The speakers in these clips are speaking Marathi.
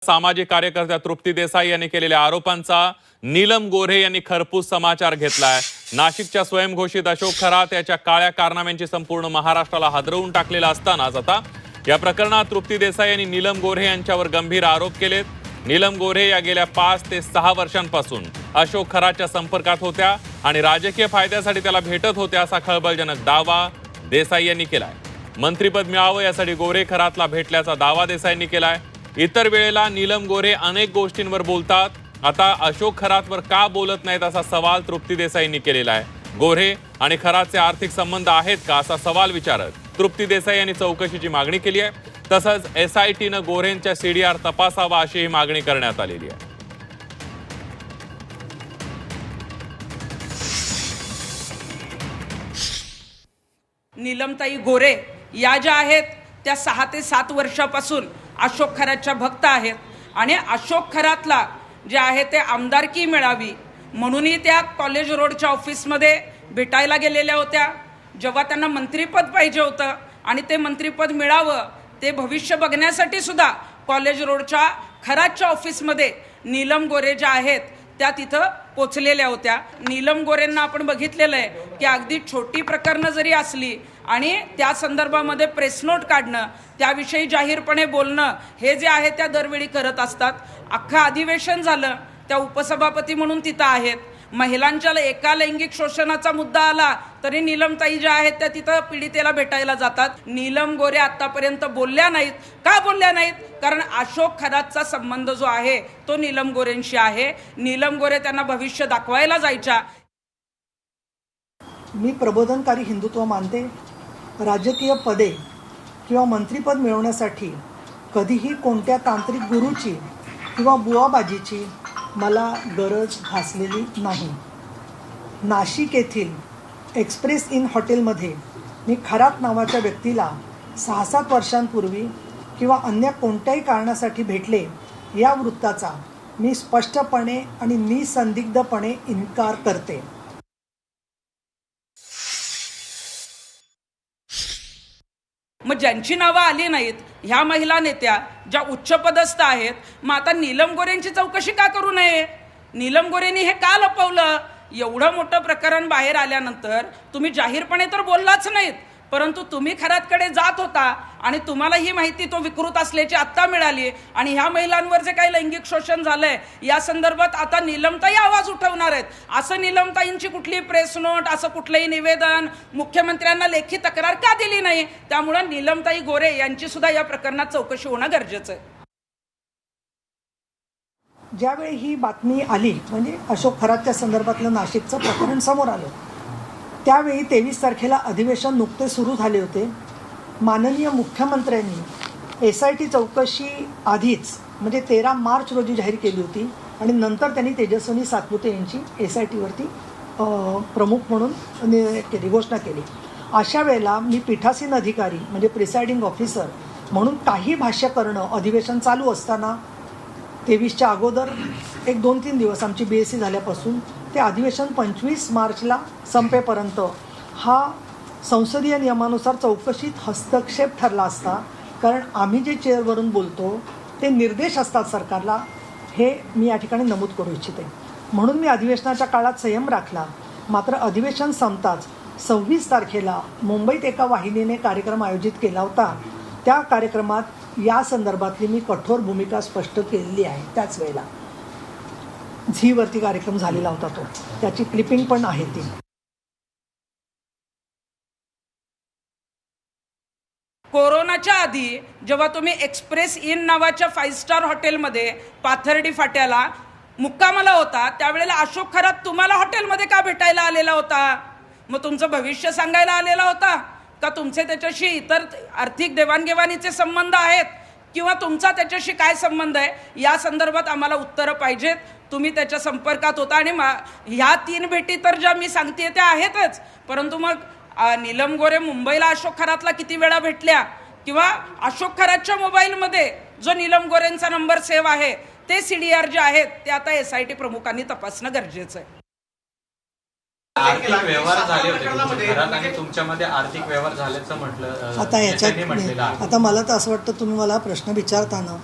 सामाजिक कार्यकर्त्या तृप्ती देसाई यांनी केलेल्या आरोपांचा नीलम गोऱ्हे यांनी खरपूस समाचार घेतलाय। नाशिकच्या स्वयंघोषित अशोक खरात याच्या काळ्या कारनाम्यांची संपूर्ण महाराष्ट्राला हादरवून टाकलेला असतानाच आता या प्रकरणात तृप्ती देसाई यांनी नीलम गोऱ्हे यांच्यावर गंभीर आरोप केलेत। नीलम गोऱ्हे या गेल्या 5 ते 6 वर्षांपासून अशोक खरातच्या संपर्कात होत्या आणि राजकीय फायद्यासाठी त्याला भेटत होत्या असा खळबळजनक दावा देसाई यांनी केलाय। मंत्रिपद मिळावं यासाठी गोऱ्हे खरातला भेटल्याचा दावा देसाईंनी केलाय। इतर वेळेला नीलम गोऱ्हे अनेक गोष्टींवर बोलतात, आता अशोक खरातवर का बोलत नाहीत असा सवाल तृप्ती देसाईंनी केलेला आहे। गोऱ्हे आणि खरातचे आर्थिक संबंध आहेत का असा सवाल विचारत तृप्ती देसाई यांनी चौकशीची मागणी केली आहे। तसंच SITनं गोऱ्हेंच्या CDR तपासावा अशीही मागणी करण्यात आलेली आहे। नीलमताई गोरे या ज्या आहेत त्या 6 ते 7 वर्षापासून अशोक खरातच्या भक्त आहेत आणि अशोक खरातला जे आहे ते आमदारकी मिळावी म्हणूनही त्या कॉलेज रोडच्या ऑफिसमध्ये भेटायला गेलेल्या होत्या। जेव्हा त्यांना मंत्रिपद पाहिजे होतं आणि ते मंत्रिपद मिळावं ते भविष्य बघण्यासाठी सुद्धा कॉलेज रोडच्या खरातच्या ऑफिसमध्ये नीलम गोरे ज्या आहेत त्या तिथं पोचलेल्या होत्या। नीलम गोरेंना आपण बघितलेलं आहे की अगदी छोटी प्रकरणं जरी असली आणि त्या संदर्भामध्ये प्रेस नोट काढणं, त्याविषयी जाहीरपणे बोलणं हे जे आहे त्या दरवेळी करत असतात। अख्खं अधिवेशन झालं त्या उपसभापती म्हणून तिथं आहेत। महिलांच्या एका लैंगिक शोषणाचा मुद्दा आला तरी नीलमताई ज्या आहेत त्या तिथं पीडितेला भेटायला जातात। नीलम गोरे आतापर्यंत बोलल्या नाहीत। का बोलल्या नाहीत? कारण अशोक खरातचा संबंध जो आहे तो नीलम गोरेंशी आहे। नीलम गोरे त्यांना भविष्य दाखवायला जायच्या। मी प्रबोधनकारी हिंदुत्व मानते। राजकीय पदे किंवा मंत्रिपद मिळवण्यासाठी कधीही कोणत्या तांत्रिक गुरूची किंवा बुवाबाजीची मला गरज भासलेली नाही। नाशिक येथील एक्सप्रेस इन हॉटेलमध्ये मी खरात नावाच्या व्यक्तीला 6-7 वर्षांपूर्वी किंवा अन्य कोणत्याही कारणासाठी भेटले या वृत्ताचा मी स्पष्टपणे आणि निसंदिग्धपणे इन्कार करते। मग ज्यांची नावं आली नाहीत ह्या महिला नेत्या ज्या उच्चपदस्थ आहेत, मग आता नीलम गोरेंची चौकशी का करू नये? नीलम गोरेंनी हे का लपवलं? एवढं मोठं प्रकरण बाहेर आल्यानंतर तुम्ही जाहीरपणे तर बोललाच नाहीत, परंतु तुम्ही खरातकडे जात होता आणि तुम्हाला ही माहिती तो विकृत असल्याची आत्ता मिळाली आणि ह्या महिलांवर जे काही लैंगिक शोषण झालंय या संदर्भात आता नीलमताई आवाज उठवणार आहेत। असं नीलमताईंची कुठली प्रेस नोट, असं कुठलंही निवेदन मुख्यमंत्र्यांना लेखी तक्रार का दिली नाही? त्यामुळे नीलमताई गोरे यांची सुद्धा या प्रकरणात चौकशी होणं गरजेचं आहे। ज्यावेळी ही बातमी आली म्हणजे अशोक खरातच्या संदर्भातलं नाशिकचं प्रकरण समोर आलं, त्यावेळी 23 तारखेला अधिवेशन नुकते सुरू झाले होते। माननीय मुख्यमंत्र्यांनी SIT चौकशी आधीच म्हणजे 13 मार्च रोजी जाहीर केली होती आणि नंतर त्यांनी तेजस्विनी सातपुते यांची SITवरती प्रमुख म्हणून घोषणा केली। अशा वेळेला मी पीठासीन अधिकारी म्हणजे प्रिसाइडिंग ऑफिसर म्हणून काही भाष्य करणं अधिवेशन चालू असताना 23च्या अगोदर 1-2-3 दिवस आमची BSc झाल्यापासून ते अधिवेशन 25 मार्चला संपेपर्यंत हा संसदीय नियमानुसार चौकशीत हस्तक्षेप ठरला असता, कारण आम्ही जे चेअरवरून बोलतो ते निर्देश असतात सरकारला, हे मी या ठिकाणी नमूद करू इच्छिते। म्हणून मी अधिवेशनाच्या काळात संयम राखला। मात्र अधिवेशन संपताच 26 तारखेला मुंबईत एका वाहिनीने कार्यक्रम आयोजित केला होता। त्या कार्यक्रमात या संदर्भातली मी कठोर भूमिका स्पष्ट केलेली आहे। त्याच वेळेला झीवरती कार्यक्रम झालेला होता तो, त्याची क्लिपिंग पण आहे ती। कोरोनाच्या आधी जेव्हा तुम्ही एक्सप्रेस इन नावाच्या 5 स्टार हॉटेलमध्ये पाथर्डी फाट्याला मुक्कामाला होता त्यावेळेला अशोक खरात तुम्हाला हॉटेलमध्ये का भेटायला आलेला होता? मग तुमचं भविष्य सांगायला आलेला होता का? तुमचे त्याच्याशी इतर आर्थिक देवाणघेवाणीचे संबंध आहेत किंवा तुमचा त्याच्याशी काय संबंध आहे या संदर्भात आम्हाला उत्तरं पाहिजेत। तुम्ही त्याच्या संपर्कात होता आणि ह्या 3 भेटी तर ज्या मी सांगते त्या आहेतच, परंतु मग नीलम गोरे मुंबईला अशोक खरातला किती वेळा भेटल्या किंवा अशोक खरातच्या मोबाईलमध्ये जो नीलम गोरेंचा नंबर सेव्ह आहे ते CDR जे आहेत ते आता SIT प्रमुखांनी तपासणं गरजेचं आहे। आर्थिक व्यवहार झाले होते घरात आणि तुमच्यामध्ये आर्थिक व्यवहार झाल्याचं म्हटलं आता याच्यात आता मला तर असं वाटतं तुम्ही मला प्रश्न विचारताना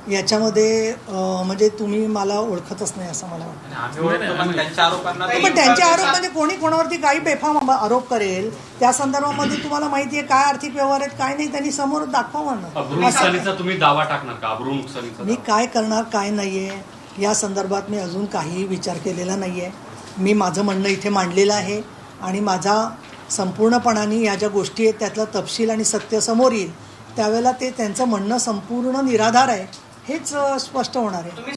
याच्यामध्ये म्हणजे तुम्ही मला ओळखतच नाही असं मला वाटतं. आणि आम्ही ओळखतो पण त्यांच्या आरोपांना पण त्यांचे आरोप म्हणजे कोणी कोणावरती काही बेफाम आरोप करेल त्या संदर्भामध्ये तुम्हाला माहिती आहे काय आर्थिक व्यवहार आहेत काय नाही त्यांनी समोर दाखवा अब्रू म्हणा. नुकसानीचा तुम्ही दावा टाकणार का? अब्रू नुकसानीचा मी काय करणार काय नाही आहे या संदर्भात मी अजून काहीही विचार केलेला नाही आहे. मी माझं म्हणणं इथे मांडलेलं आहे आणि माझा संपूर्णपणाने या ज्या गोष्टी आहेत त्यातला तपशील आणि सत्य समोर येईल त्यावेळेला ते त्यांचं म्हणणं संपूर्ण निराधार आहे हेच स्पष्ट होणार आहे.